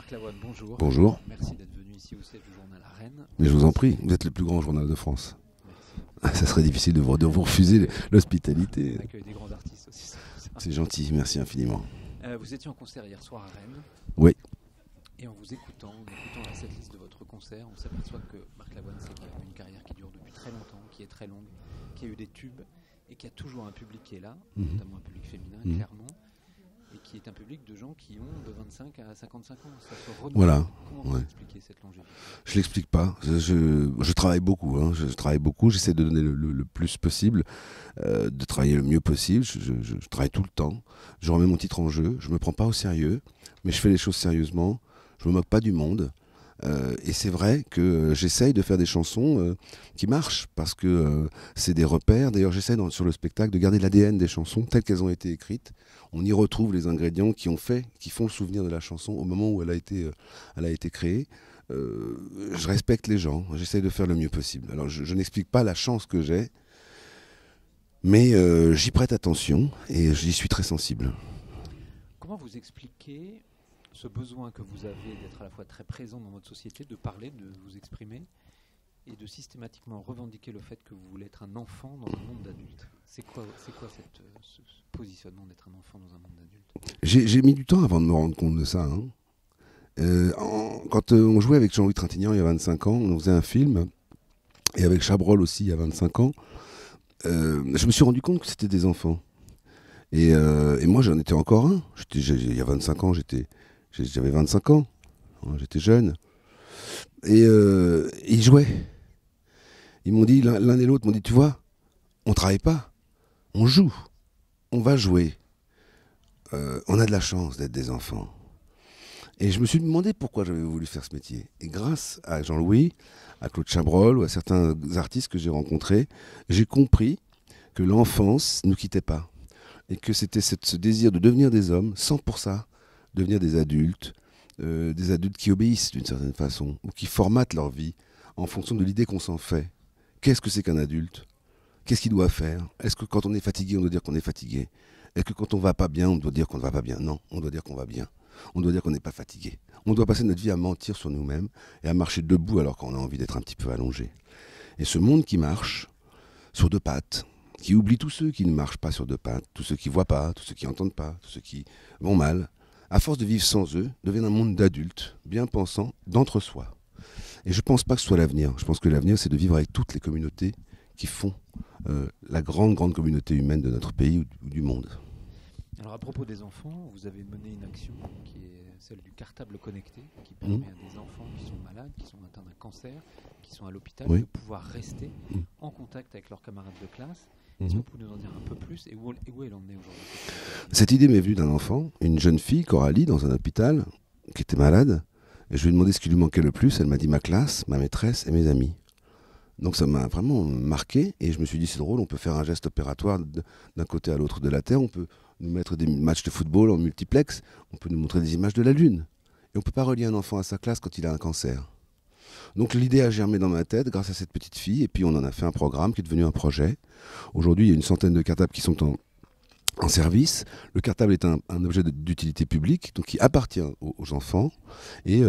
Marc Lavoine, bonjour. Bonjour. Merci d'être venu ici au siège du journal à Rennes. Mais je vous en prie, vous êtes le plus grand journal de France. Merci. Ça serait difficile de vous refuser l'hospitalité. On accueille des grands artistes aussi. C'est gentil, merci infiniment. Vous étiez en concert hier soir à Rennes. Oui. Et en vous écoutant la setlist de votre concert, on s'aperçoit que Marc Lavoine, c'est quand même une carrière qui dure depuis très longtemps, qui est très longue, qui a eu des tubes et qui a toujours un public qui est là, notamment un public féminin, clairement, et qui est un public de gens qui ont de 25 à 55 ans. Ça se renouvelle. Voilà. Comment vous expliquez cette longévité ? Je l'explique pas. Je travaille beaucoup. Je travaille beaucoup. J'essaie de donner le plus possible, de travailler le mieux possible. Je travaille tout le temps. Je remets mon titre en jeu. Je me prends pas au sérieux, mais je fais les choses sérieusement. Je me moque pas du monde. Et c'est vrai que j'essaye de faire des chansons qui marchent parce que c'est des repères. D'ailleurs, j'essaie sur le spectacle de garder l'ADN des chansons telles qu'elles ont été écrites. On y retrouve les ingrédients qui font le souvenir de la chanson au moment où elle a été créée. Je respecte les gens. J'essaie de faire le mieux possible. Alors, je n'explique pas la chance que j'ai, mais j'y prête attention et j'y suis très sensible. Comment vous expliquez ce besoin que vous avez d'être à la fois très présent dans votre société, de parler, de vous exprimer, et de systématiquement revendiquer le fait que vous voulez être un enfant dans un monde d'adultes? C'est quoi ce positionnement d'être un enfant dans un monde d'adultes? J'ai mis du temps avant de me rendre compte de ça. Quand on jouait avec Jean-Louis Trintignant il y a 25 ans, on faisait un film, et avec Chabrol aussi il y a 25 ans, je me suis rendu compte que c'était des enfants. Et moi j'en étais encore un. Il y a 25 ans, j'avais 25 ans, j'étais jeune. Et ils jouaient. Ils m'ont dit, l'un et l'autre m'ont dit, tu vois, on travaille pas, on joue, on va jouer. On a de la chance d'être des enfants. Et je me suis demandé pourquoi j'avais voulu faire ce métier. Et grâce à Jean-Louis, à Claude Chabrol ou à certains artistes que j'ai rencontrés, j'ai compris que l'enfance ne nous quittait pas. Et que c'était ce désir de devenir des hommes, sans pour ça devenir des adultes qui obéissent d'une certaine façon, ou qui formatent leur vie en fonction de l'idée qu'on s'en fait. Qu'est-ce que c'est qu'un adulte ? Qu'est-ce qu'il doit faire ? Est-ce que quand on est fatigué, on doit dire qu'on est fatigué ? Est-ce que quand on va pas bien, on doit dire qu'on ne va pas bien ? Non, on doit dire qu'on va bien. On doit dire qu'on n'est pas fatigué. On doit passer notre vie à mentir sur nous-mêmes et à marcher debout alors qu'on a envie d'être un petit peu allongé. Et ce monde qui marche sur deux pattes, qui oublie tous ceux qui ne marchent pas sur deux pattes, tous ceux qui ne voient pas, tous ceux qui n'entendent pas, tous ceux qui vont mal, à force de vivre sans eux, devient un monde d'adultes, bien pensants, d'entre-soi. Et je ne pense pas que ce soit l'avenir. Je pense que l'avenir, c'est de vivre avec toutes les communautés qui font la grande communauté humaine de notre pays ou du monde. Alors à propos des enfants, vous avez mené une action qui est celle du cartable connecté, qui permet à des enfants qui sont malades, qui sont atteints d'un cancer, qui sont à l'hôpital, de pouvoir rester en contact avec leurs camarades de classe. Est-ce que vous pouvez nous en dire un peu plus et où elle en est aujourd'hui? Cette idée m'est venue d'un enfant, une jeune fille, Coralie, dans un hôpital, qui était malade. Et je lui ai demandé ce qui lui manquait le plus. Elle m'a dit ma classe, ma maîtresse et mes amis. Donc ça m'a vraiment marqué. Et je me suis dit c'est drôle, on peut faire un geste opératoire d'un côté à l'autre de la Terre. On peut nous mettre des matchs de football en multiplex. On peut nous montrer des images de la Lune. Et on ne peut pas relier un enfant à sa classe quand il a un cancer. Donc l'idée a germé dans ma tête grâce à cette petite fille. Et puis on en a fait un programme qui est devenu un projet. Aujourd'hui, il y a une centaine de cartables qui sont en service. Le cartable est un objet d'utilité publique, donc qui appartient aux enfants. Et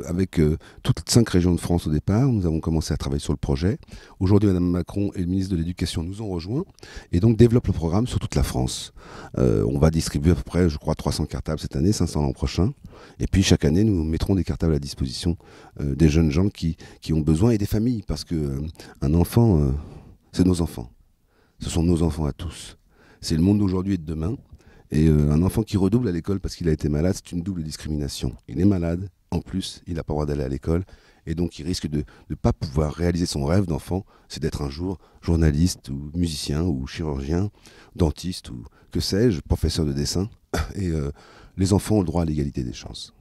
avec toutes 5 régions de France au départ, nous avons commencé à travailler sur le projet. Aujourd'hui, Mme Macron et le ministre de l'Éducation nous ont rejoints et donc développent le programme sur toute la France. On va distribuer à peu près, je crois, 300 cartables cette année, 500 l'an prochain. Et puis chaque année, nous mettrons des cartables à disposition des jeunes gens qui ont besoin et des familles, parce qu'un enfant, c'est nos enfants. Ce sont nos enfants à tous. C'est le monde d'aujourd'hui et de demain. Et un enfant qui redouble à l'école parce qu'il a été malade, c'est une double discrimination. Il est malade, en plus, il n'a pas le droit d'aller à l'école. Et donc, il risque de ne pas pouvoir réaliser son rêve d'enfant, c'est d'être un jour journaliste ou musicien ou chirurgien, dentiste ou que sais-je, professeur de dessin. Et les enfants ont le droit à l'égalité des chances.